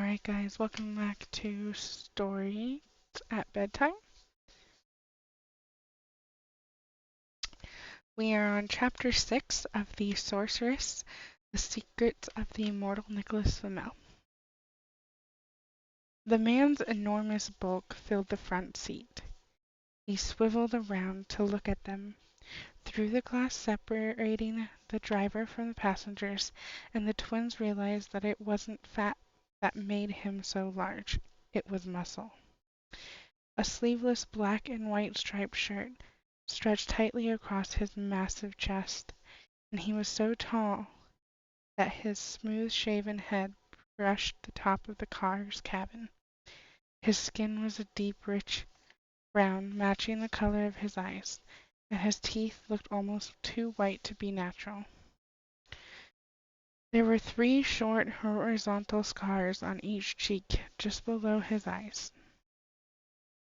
Alright guys, welcome back to Story at Bedtime. We are on chapter 6 of the Sorceress, The Secrets of the Immortal Flamel. The man's enormous bulk filled the front seat. He swiveled around to look at them, through the glass separating the driver from the passengers, and the twins realized that it wasn't fat that made him so large, it was muscle. A sleeveless black and white striped shirt stretched tightly across his massive chest, and he was so tall that his smooth-shaven head brushed the top of the car's cabin. His skin was a deep, rich brown, matching the color of his eyes, and his teeth looked almost too white to be natural. There were 3 short, horizontal scars on each cheek, just below his eyes.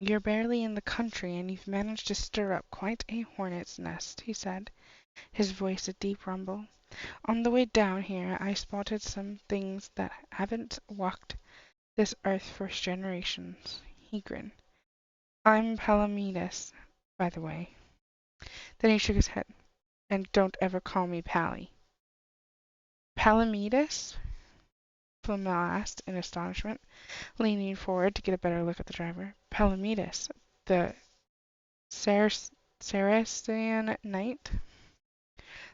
"You're barely in the country, and you've managed to stir up quite a hornet's nest," he said, his voice a deep rumble. "On the way down here I spotted some things that haven't walked this earth for generations." He grinned. "I'm Palamedes, by the way." Then he shook his head. "And don't ever call me Pally." "Palamedes?" Flamel asked in astonishment, leaning forward to get a better look at the driver. "Palamedes, the Saracen knight?"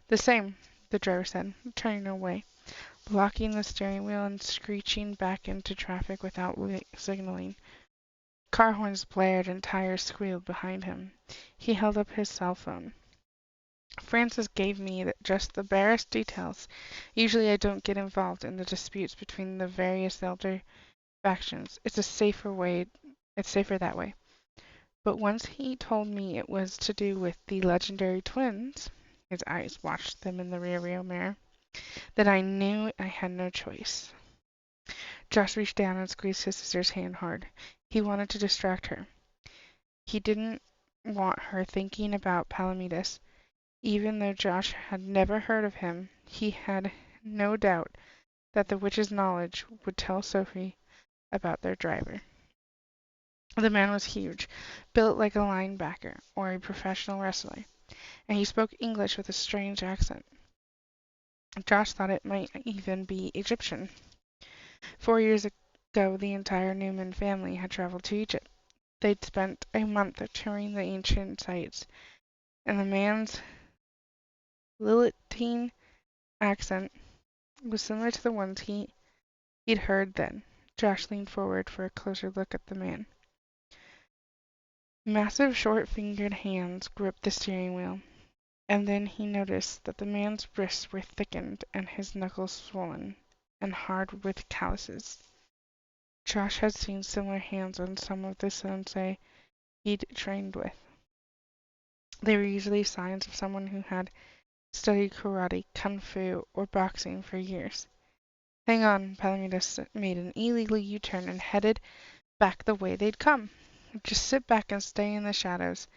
"The same," the driver said, turning away, blocking the steering wheel and screeching back into traffic without signaling. Car horns blared and tires squealed behind him. He held up his cell phone. "Francis gave me just the barest details. Usually I don't get involved in the disputes between the various elder factions. It's safer that way. But once he told me it was to do with the legendary twins," his eyes watched them in the rearview mirror, "then I knew I had no choice." Josh reached down and squeezed his sister's hand hard. He wanted to distract her. He didn't want her thinking about Palamedes. Even though Josh had never heard of him, he had no doubt that the witch's knowledge would tell Sophie about their driver. The man was huge, built like a linebacker or a professional wrestler, and he spoke English with a strange accent. Josh thought it might even be Egyptian. 4 years ago the entire Newman family had traveled to Egypt. They'd spent a month touring the ancient sites, and the man's Lilliputian accent was similar to the ones he'd heard then. Josh leaned forward for a closer look at the man. Massive short-fingered hands gripped the steering wheel, and then he noticed that the man's wrists were thickened and his knuckles swollen and hard with calluses. Josh had seen similar hands on some of the sensei he'd trained with. They were usually signs of someone who had studied karate, kung fu, or boxing for years. "Hang on," Palamedes made an illegal U-turn and headed back the way they'd come. "Just sit back and stay in the shadows,"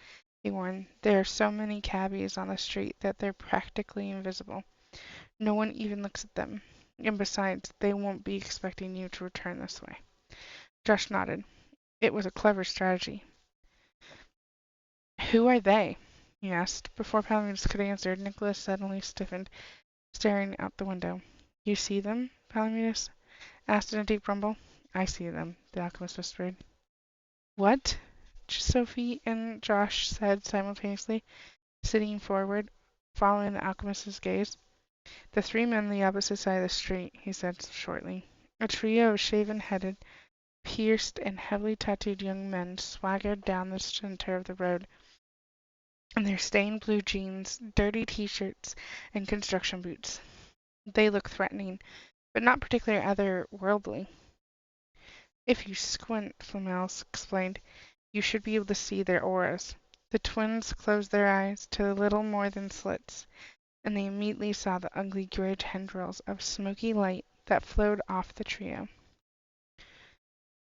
he warned. "There are so many cabbies on the street that they're practically invisible. No one even looks at them. And besides, they won't be expecting you to return this way." Josh nodded. It was a clever strategy. "Who are they?" he asked. Before Palamedes could answer, Nicholas suddenly stiffened, staring out the window. "You see them?" Palamedes asked in a deep rumble. "I see them," the alchemist whispered. "What?" Sophie and Josh said simultaneously, sitting forward, following the alchemist's gaze. "The 3 men on the opposite side of the street," he said shortly. A trio of shaven-headed, pierced, and heavily tattooed young men swaggered down the center of the road in their stained blue jeans, dirty t-shirts, and construction boots. They looked threatening, but not particularly otherworldly. "If you squint," Flamel explained, "you should be able to see their auras." The twins closed their eyes to little more than slits, and they immediately saw the ugly gray tendrils of smoky light that flowed off the trio.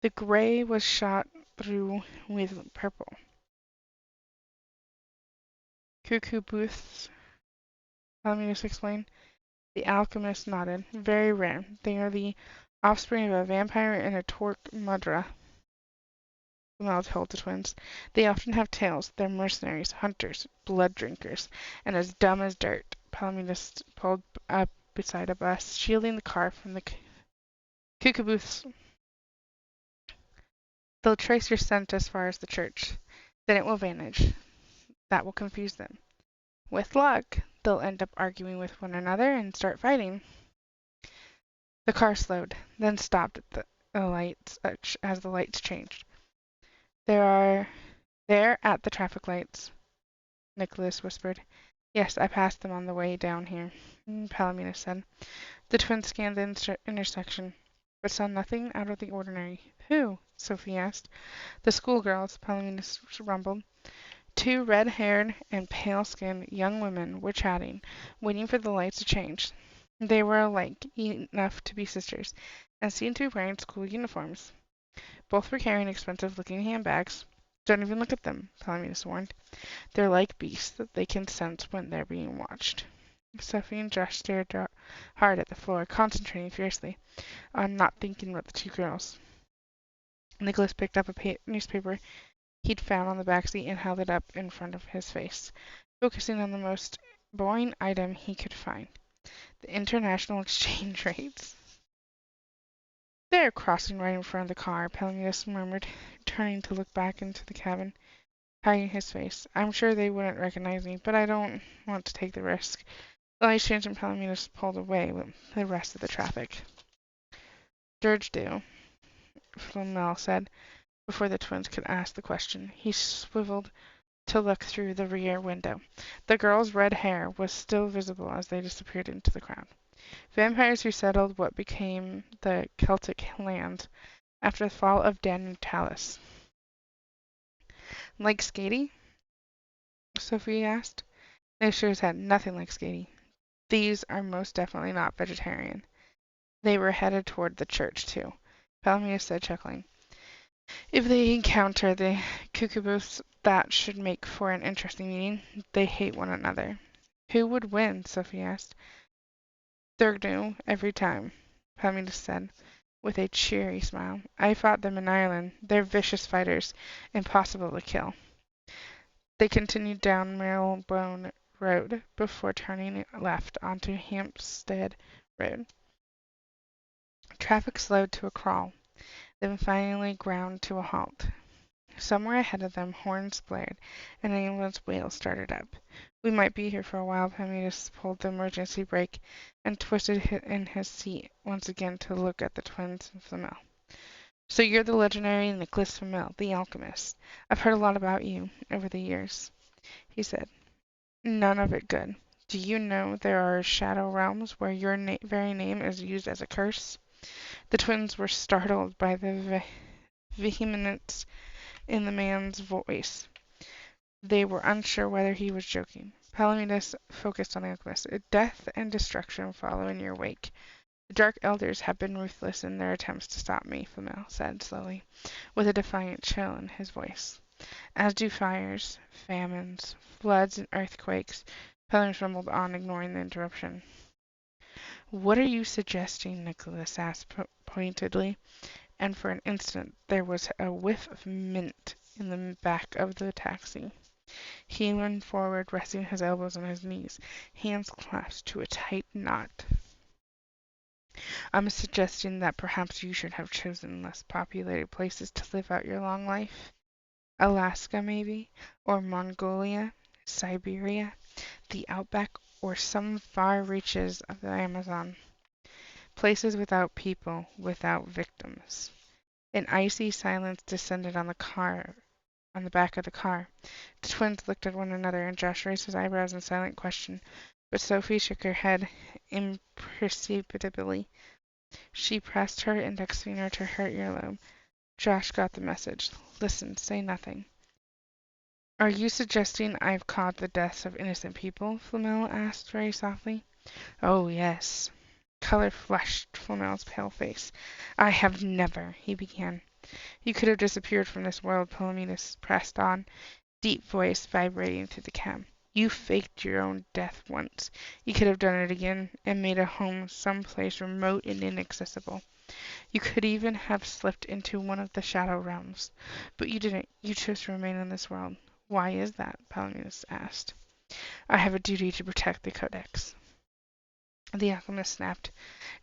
The gray was shot through with purple. "Cuckoo booths," Palamedes explained. The alchemist nodded. "Very rare. They are the Offspring of a vampire and a torque mudra, Flamel told the twins. They often have tails. They're mercenaries, hunters, blood drinkers, and as dumb as dirt. Palamedes pulled up beside a bus, shielding the car from the kookaboos. They'll trace your scent as far as the church. Then it will vanish. That will confuse them. With luck, they'll end up arguing with one another and start fighting. The car slowed, then stopped at the lights as the lights changed. There at the traffic lights, Nicholas whispered. Yes, I passed them on the way down here, Palomino said. The twins scanned the intersection, but saw nothing out of the ordinary. Who? Sophie asked. The schoolgirls, Palomino rumbled. Two red-haired and pale-skinned young women were chatting, waiting for the lights to change. They were alike enough to be sisters, and seemed to be wearing school uniforms. Both were carrying expensive-looking handbags. Don't even look at them, Palomino warned. They're like beasts that they can sense when they're being watched. Sophie and Josh stared hard at the floor, concentrating fiercely on not thinking about the two girls. Nicholas picked up a newspaper he'd found on the back seat and held it up in front of his face, focusing on the most boring item he could find, the international exchange rates. They're crossing right in front of the car, Palomino murmured, turning to look back into the cabin, hiding his face. I'm sure they wouldn't recognize me, but I don't want to take the risk. The lights changed and Palomino pulled away with the rest of the traffic. Dirge do, Flamel said, before the twins could ask the question. He swiveled to look through the rear window. The girls' red hair was still visible as they disappeared into the crowd. Vampires who settled what became the Celtic lands after the fall of Dan Talus. Like Skady? Sophie asked. They sure had nothing like Skady. These are most definitely not vegetarian. They were headed toward the church, too, Palomino said, chuckling. If they encounter the kookaboos, that should make for an interesting meeting. They hate one another. Who would win? Sophie asked. Thurgnu, every time, Palomino said, with a cheery smile. I fought them in Ireland. They're vicious fighters, impossible to kill. They continued down Marylebone Road before turning left onto Hampstead Road. Traffic slowed to a crawl, then finally ground to a halt. Somewhere ahead of them, horns blared, and an ambulance wheel started up. We might be here for a while. Palomino pulled the emergency brake and twisted in his seat once again to look at the twins and Flamel. So you're the legendary Nicholas Flamel, the alchemist. I've heard a lot about you over the years, he said. None of it good. Do you know there are shadow realms where your very name is used as a curse? The twins were startled by the vehemence in the man's voice. They were unsure whether he was joking. Palomino focused on the alchemist. Death and destruction follow in your wake. The Dark Elders have been ruthless in their attempts to stop me, Flamel said slowly, with a defiant chill in his voice. As do fires, famines, floods, and earthquakes. Palomino rumbled on, ignoring the interruption. What are you suggesting? Nicholas asked pointedly, and for an instant there was a whiff of mint in the back of the taxi. He leaned forward, resting his elbows on his knees, hands clasped to a tight knot. I'm suggesting that perhaps you should have chosen less populated places to live out your long life. Alaska, maybe, or Mongolia, Siberia, the outback, or some far reaches of the Amazon. Places without people, without victims. An icy silence descended on the back of the car. The twins looked at one another, and Josh raised his eyebrows in silent question, but Sophie shook her head imperceptibly. She pressed her index finger to her earlobe. Josh got the message. Listen, say nothing. Are you suggesting I've caused the deaths of innocent people? Flamel asked very softly. Oh, yes. Color flushed Flamel's pale face. I have never, he began. You could have disappeared from this world, Palomino pressed on, deep voice vibrating through the cab. You faked your own death once. You could have done it again and made a home some place remote and inaccessible. You could even have slipped into one of the shadow realms, but you didn't. You chose to remain in this world. Why is that? Palamedes asked. I have a duty to protect the Codex. The alchemist snapped,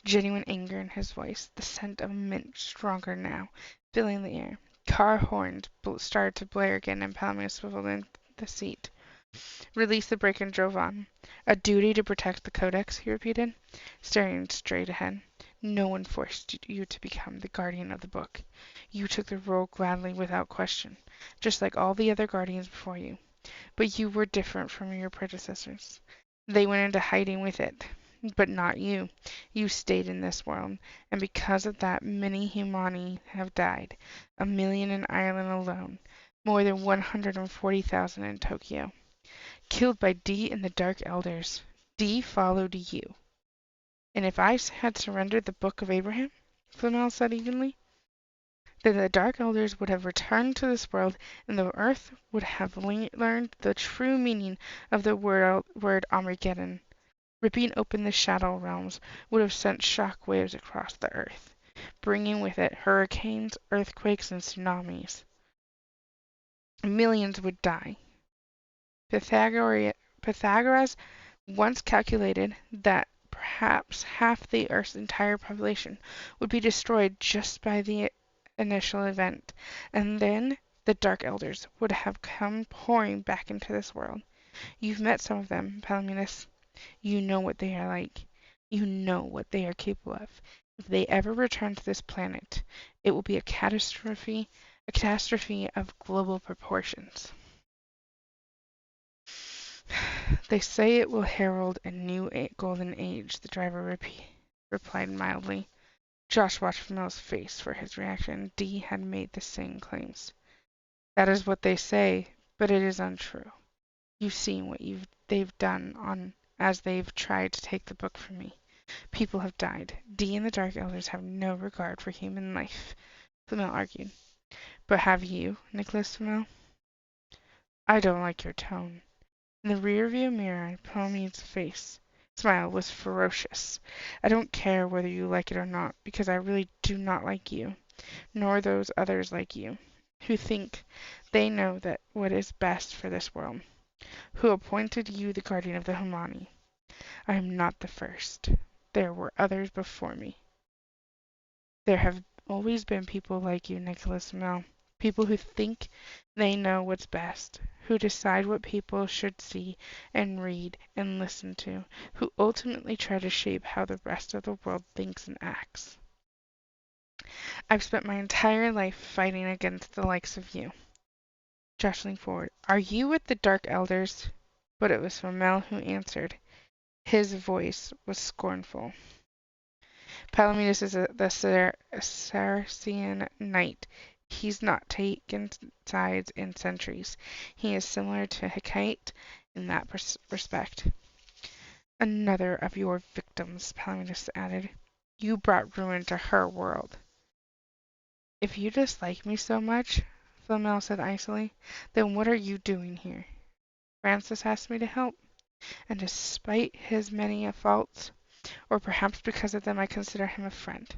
genuine anger in his voice, the scent of mint stronger now, filling the air. Car horns started to blare again, and Palamedes swiveled in the seat, released the brake, and drove on. A duty to protect the Codex, he repeated, staring straight ahead. No one forced you to become the guardian of the book. You took the role gladly without question, just like all the other guardians before you. But you were different from your predecessors. They went into hiding with it. But not you. You stayed in this world, and because of that many humani have died. 1 million in Ireland alone. More than 140,000 in Tokyo. Killed by D and the Dark Elders. D followed you. And if I had surrendered the Book of Abraham, Flamel said evenly, then the Dark Elders would have returned to this world, and the earth would have learned the true meaning of the word Armageddon. Ripping open the shadow realms would have sent shock waves across the earth, bringing with it hurricanes, earthquakes, and tsunamis. Millions would die. Pythagoras once calculated that perhaps half the Earth's entire population would be destroyed just by the initial event, and then the Dark Elders would have come pouring back into this world. You've met some of them, Palamedes. You know what they are like. You know what they are capable of. If they ever return to this planet, it will be a catastrophe of global proportions. They say it will herald a new golden age, the driver replied mildly. Josh watched Flamel's face for his reaction. D had made the same claims. That is what they say, but it is untrue. You've seen what they've done as they've tried to take the book from me. People have died. D and the Dark Elders have no regard for human life, Flamel argued. But have you, Nicholas Flamel? I don't like your tone. In the rearview mirror, Palamedes' face smile was ferocious. I don't care whether you like it or not, because I really do not like you, nor those others like you, who think they know that what is best for this world, who appointed you the guardian of the Humani. I am not the first. There were others before me. There have always been people like you, Nicholas Flamel. People who think they know what's best, who decide what people should see and read and listen to, who ultimately try to shape how the rest of the world thinks and acts. I've spent my entire life fighting against the likes of you. Josh leaned forward. Are you with the Dark Elders? But it was Flamel who answered. His voice was scornful. Palamedes is the Saracen knight. He's not taken sides in centuries. He is similar to Hecate in that respect. Another of your victims, Palamedes added. You brought ruin to her world. If you dislike me so much, Flamel said icily, then what are you doing here? Francis asked me to help, and despite his many faults, or perhaps because of them I consider him a friend.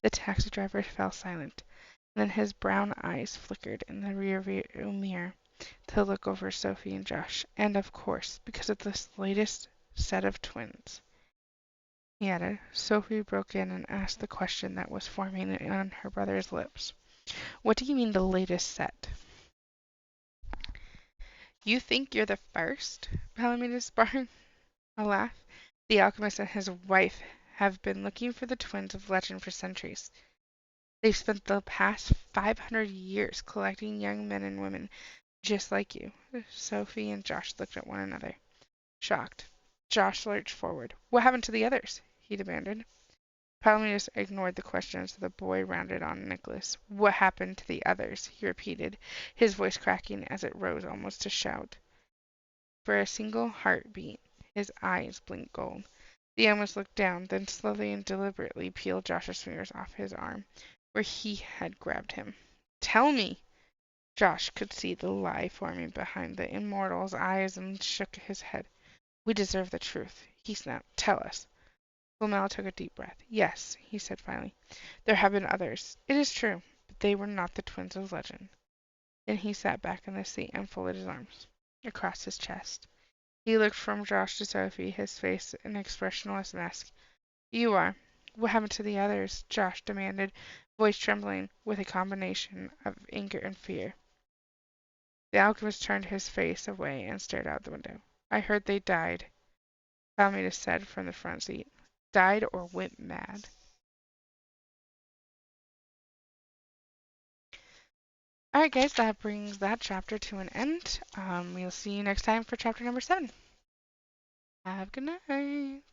The taxi driver fell silent. Then his brown eyes flickered in the rearview mirror to look over Sophie and Josh, and of course, because of this latest set of twins. He added. Sophie broke in and asked the question that was forming on her brother's lips. What do you mean the latest set? You think you're the first? Palamedes barked. A laugh. The alchemist and his wife have been looking for the twins of legend for centuries. They've spent the past 500 years collecting young men and women just like you. Sophie and Josh looked at one another, shocked. Josh lurched forward. What happened to the others? He demanded. Palamedes ignored the question, so the boy rounded on Nicholas. What happened to the others? He repeated, his voice cracking as it rose almost to shout. For a single heartbeat, his eyes blinked gold. The almost looked down, then slowly and deliberately peeled Josh's fingers off his arm, where he had grabbed him. Tell me! Josh could see the lie forming behind the Immortal's eyes and shook his head. We deserve the truth, he snapped. Tell us. Flamel took a deep breath. Yes, he said finally. There have been others. It is true, but they were not the twins of legend. Then he sat back in the seat and folded his arms across his chest. He looked from Josh to Sophie, his face an expressionless mask. You are. What happened to the others? Josh demanded, voice trembling with a combination of anger and fear. The alchemist turned his face away and stared out the window. I heard they died, Flamel said from the front seat. Died or went mad. Alright guys, that brings that chapter to an end. We'll see you next time for chapter number 7. Have a good night.